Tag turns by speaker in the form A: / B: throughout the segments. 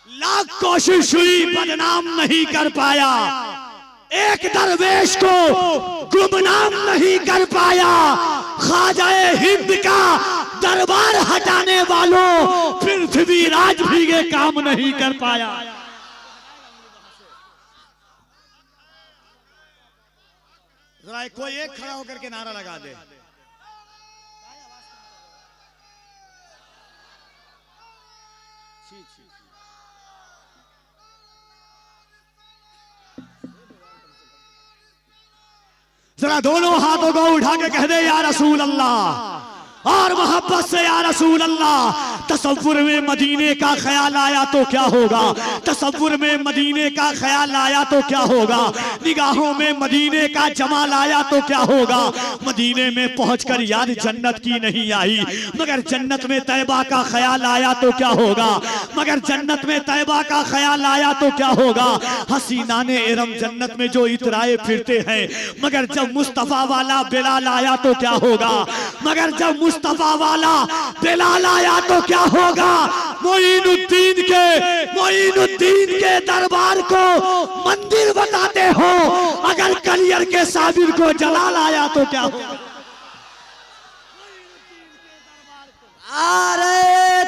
A: लाख कोशिश हुई बदनाम नहीं कर पाया, एक दरवेश को गुमनाम नहीं कर पाया। ख्वाजाए हिंद का दरबार हटाने वालों पृथ्वी राज भी ये काम नहीं कर पाया। जरा कोई एक खड़ा होकर के नारा लगा दे। जरा दोनों हाथों को उठा के कह दे या रसूल अल्लाह, और मोहब्बत से या रसूल अल्लाह। तसव्वुर में मदीने का ख्याल आया तो क्या होगा, तसव्वुर में मदीने का ख्याल आया तो क्या होगा, निगाहों में मदीने का जमाल आया तो क्या होगा। मदीने में पहुंचकर याद जन्नत की नहीं आई, मगर जन्नत में तैबा का ख्याल आया तो क्या होगा, मगर जन्नत में तैबा का ख्याल आया तो क्या होगा। हसीनाने इरम जन्नत में जो इतराए फिरते हैं, मगर जब मुस्तफा वाला बिलाल आया तो क्या होगा, मगर जब मुस्तफा वाला बिलाल आया तो क्या होगा। मोइनुद्दीन के दरबार को मंदिर बताते हो, अगर कलियर के साबिर को जलाल आया तो क्या होगा।
B: नारे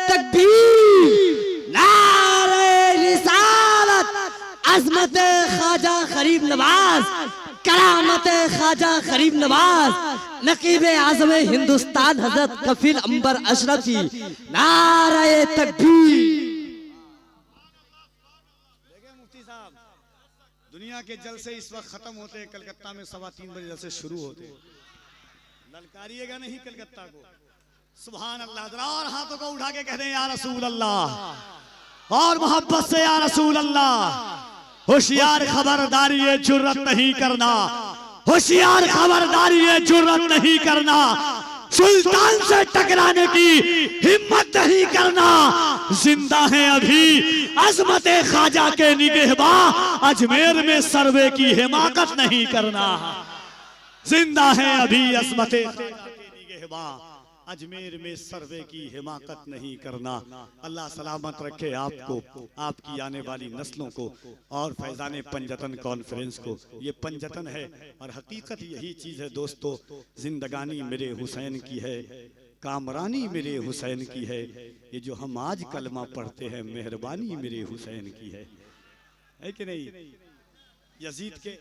B: तकबीर, नारे रिसालत, अज़मत ख्वाजा गरीब नवाज, करामत ख्वाजा गरीब नवाज, नकीब आज़म हिंदुस्तान हजरत कफील अंबर अशरफी। नारे तकबीर।
A: मुफ्ती साहब, दुनिया के जलसे इस वक्त खत्म होते हैं, कलकत्ता में 3:15 बजे जलसे शुरू होते हैं। ललकारिएगा नहीं कलकत्ता को। सुभान अल्लाह। जरा और हाथों को उठा के कह दें या रसूल अल्लाह, और मोहब्बत से या रसूल अल्लाह। होशियार खबरदारी ये जुर्रत नहीं करना, होशियार खबरदारी ये जुर्रत नहीं करना, सुल्तान से टकराने की हिम्मत नहीं करना। जिंदा है अभी अजमत ख्वाजा के निगहबां, अजमेर में सर्वे की हिमाकत नहीं करना। जिंदा है अभी अजमत ख्वाजा के निगहबां, अजमेर में सर्वे की हिमाकत नहीं करना। अल्लाह सलामत रखे आपको, आपकी आने वाली नस्लों को, और फैजान पंजतन कॉन्फ्रेंस को। ये पंजतन है और हकीकत यही चीज़ है दोस्तों। जिंदगानी मेरे हुसैन की है, कामरानी मेरे हुसैन की है। ये जो हम आज कलमा पढ़ते हैं, मेहरबानी मेरे हुसैन की है कि नहीं। यजीद के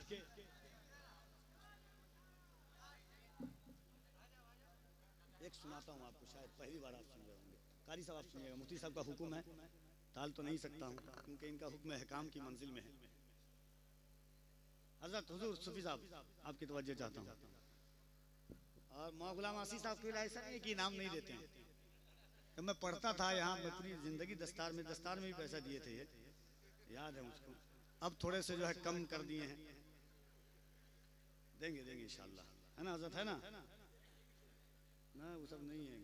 A: सुनाता हूँ आपको, शायद पहली बार आप सुन रहे होंगे। कारी साहब आप सुनिएगा। मुफ्ती साहब का हुक्म है, टाल तो नहीं सकता हूँ क्योंकि इनका हुक्म अहकाम की मंजिल में है। हजरत हुजूर सूफी साहब आपकी तवज्जो चाहता हूँ, और मौला गुलाम आसिफ साहब के ऐसा नहीं कि इनाम नहीं देते हैं। जब मैं पढ़ता था यहाँ, मैं पूरी जिंदगी दस्तार में भी पैसा दिए थे, ये याद है मुझको। अब थोड़े से जो है कम कर दिए हैं, देंगे इंशाल्लाह, है ना हजरत, है ना। ना वो सब नहीं है,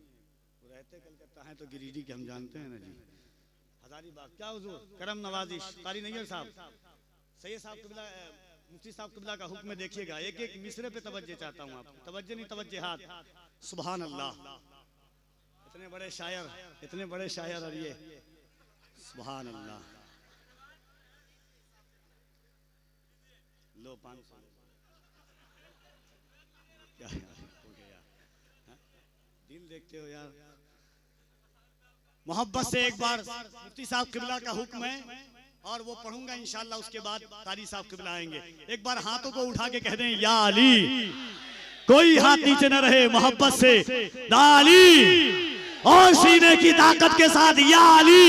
A: वो रहते कलकत्ता हैं तो गिरिडीह के हम जानते हैं ना जी। हजारीबाग क्या हुजूर करम नवाजी कारी नैयर साहब, सैयद साहब किबला, मुफ्ती साहब किबला का हुक्म देखिएगा। एक एक मिसरे पे तवज्जो चाहता हूँ, आप तवज्जो नहीं तवज्जुहात। सुभान अल्लाह, इतने बड़े शायर, इतने बड़े शायर, और ये सुभान अल्लाह। लो 500 क्या दिल देखते हो यार। मोहब्बत से एक बार मुफ्ती साहब किबला का हुक्म है और वो पढ़ूंगा इंशाल्लाह, उसके बाद कारी साहब किबला आएंगे। एक बार हाथों को उठा के कह दें या अली, कोई हाथ नीचे न रहे। मोहब्बत से दाली, और सीने की ताकत के साथ या अली,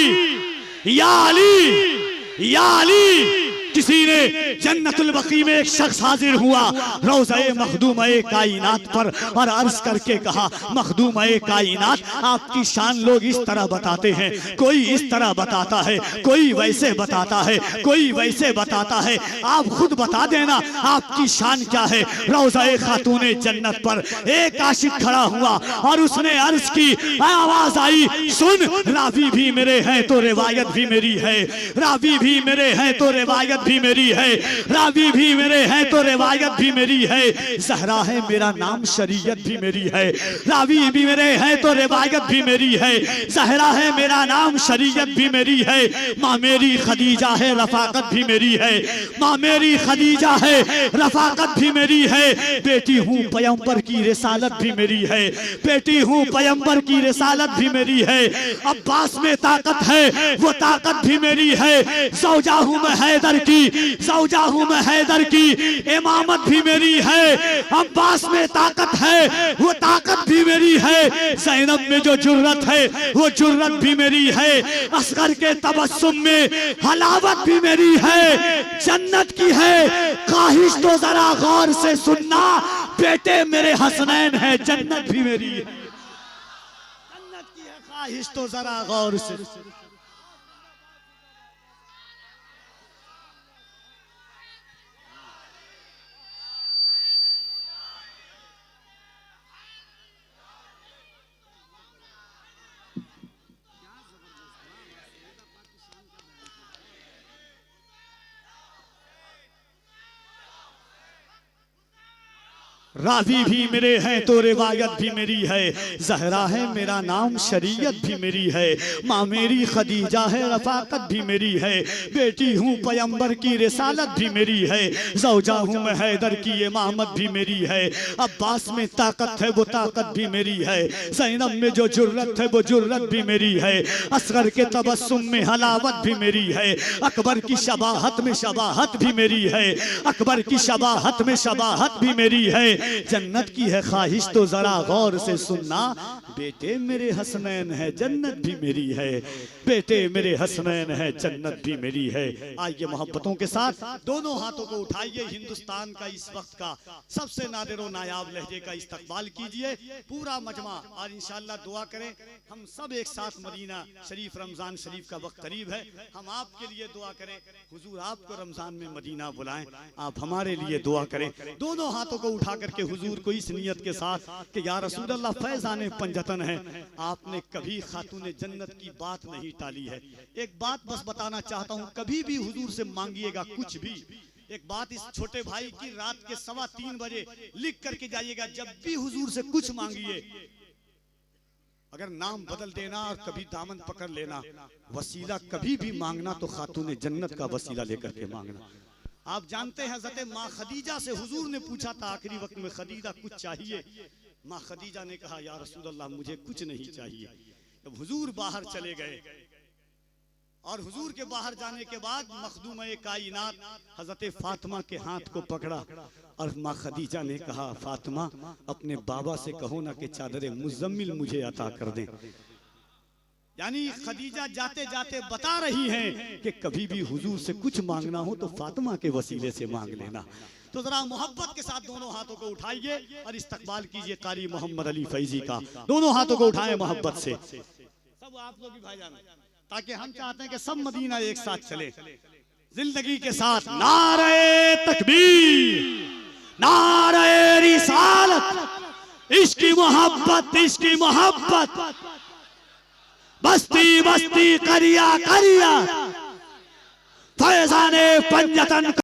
A: या अली, या अली। किसी ने जन्नतुल बकी में एक शख्स हाजिर हुआ रोज़े मखदूम-ए कायनात पर, और अर्ज करके कहा, मखदूम-ए कायनात आपकी शान लोग इस तरह बताते हैं, कोई इस तरह बताता है, कोई वैसे बताता है, कोई वैसे बताता है, आप खुद बता देना आपकी शान क्या है। रोज़े खातूने जन्नत पर एक आशिक खड़ा हुआ और उसने अर्ज की, आवाज आई, सुन रावी भी मेरे हैं तो रिवायत भी मेरी है, रावी भी मेरे हैं तो रिवायत भी मेरी है, रावी भी मेरे हैं तो रिवायत भी मेरी है। ज़हरा है मेरा नाम, शरीयत भी मेरी है, रावी भी मेरे हैं तो रिवायत भी मेरी है। ज़हरा है मेरा नाम, शरीयत भी मेरी है। माँ मेरी खदीजा है, रफाकत भी मेरी है। माँ मेरी खदीजा है, रफाकत भी मेरी है। बेटी हूँ पैगंबर की, रिसालत भी मेरी है। बेटी हूँ पैगंबर की, रिसालत भी मेरी है। अब्बास में ताकत है, वो ताकत भी मेरी है। सौजा हूँ मैं हैदर की, सौजा हूँ मैं हैदर की, इमामत भी मेरी है। अब्बास में ताकत है, वो ताकत भी मेरी है। ज़ैनब में जो जुर्रत है, वो जुर्रत भी मेरी है। असगर के तबस्सुम में हलावत भी मेरी है। जन्नत की है ख्वाहिश तो जरा गौर से सुनना, बेटे मेरे हसनैन है, जन्नत भी मेरी है। जन्नत की है ख्वाहिश तो जरा गौर से। रावी भी मेरे हैं तो रिवायत भी मेरी है। ज़हरा है मेरा नाम, शरीयत भी मेरी है। माँ मेरी खदीजा है, रफाकत भी मेरी है। बेटी हूँ पैगंबर की, रिसालत भी मेरी है। ज़ौजा हूँ मैं हैदर की, इमामत भी मेरी है। अब्बास में ताकत है, वो ताकत भी मेरी है। ज़ैनब में जो जुर्रत है, वो जुर्रत भी मेरी है। असगर के तबस्सुम में हलावत भी मेरी है। अकबर की शबाहत में शबाहत भी मेरी है। अकबर की शबाहत में शबाहत भी मेरी है। जन्नत की है ख्वाहिश तो जरा गौर से सुनना, बेटे मेरे हसनैन है, जन्नत भी मेरी है। बेटे मेरे हसनैन है, जन्नत भी मेरी है। आइए मोहब्बतों के साथ दोनों हाथों को उठाइए, हिंदुस्तान का इस वक्त का सबसे नादिर व नायाब लहजे का इस्तकबाल कीजिए पूरा मजमा, और इंशाअल्लाह दुआ करें हम सब एक साथ। मदीना शरीफ, रमजान शरीफ का वक्त करीब है, हम आपके लिए दुआ करें। हुजूर आपको रमजान में मदीना बुलाएं, आप हमारे लिए दुआ करें। दोनों हाथों को उठा करके हुजूर को इस नियत के साथ कि या रसूल अल्लाह फैज़ाने पंजतन है, आपने कभी खातूने जन्नत की बात नहीं टाली है। एक बात बस बताना चाहता हूँ, कभी भी हुजूर से मांगिएगा कुछ भी, एक बात इस छोटे भाई की रात के 3:15 बजे लिख करके जाइएगा, जब भी हुजूर से कुछ मांगिए, अगर नाम बदल देना और कभी दामन पकड़ लेना, वसीला कभी भी मांगना तो खातूने जन्नत का वसीला लेकर के मांगना। आप जानते हैं हज़रत माँ खदीजा से हुजूर ने पूछा था आखिरी वक्त में, खदीजा कुछ चाहिए? माँ खदीजा ने कहा या रसूल अल्लाह मुझे कुछ नहीं चाहिए। जब हुजूर बाहर चले गए और हुजूर के बाहर जाने के बाद मखदूम-ए कायनात हज़रत फातिमा के हाथ को पकड़ा और माँ खदीजा ने कहा, फातिमा अपने बाबा से कहो ना कि चादर मुज़म्मिल मुझे अता कर दें। यानी खदीजा जाते जाते बता रही हैं कि कभी भी हुजूर से कुछ मांगना हो तो फातिमा के वसीले से मांग लेना। तो जरा मोहब्बत के साथ दोनों हाथों को उठाइए और इस्तकबाल कीजिए कारी मोहम्मद अली फैजी का। दोनों हाथों को उठाएं मोहब्बत से, सब आप लोग भी भाईजान, ताकि हम चाहते हैं कि सब मदीना एक साथ चले जिंदगी के साथ। नारे तकबीर, नारे रिसालत, इश्की मोहब्बत, इश्की मोहब्बत, बस्ती बस्ती करिया करिया फैज़ाने पंजतन।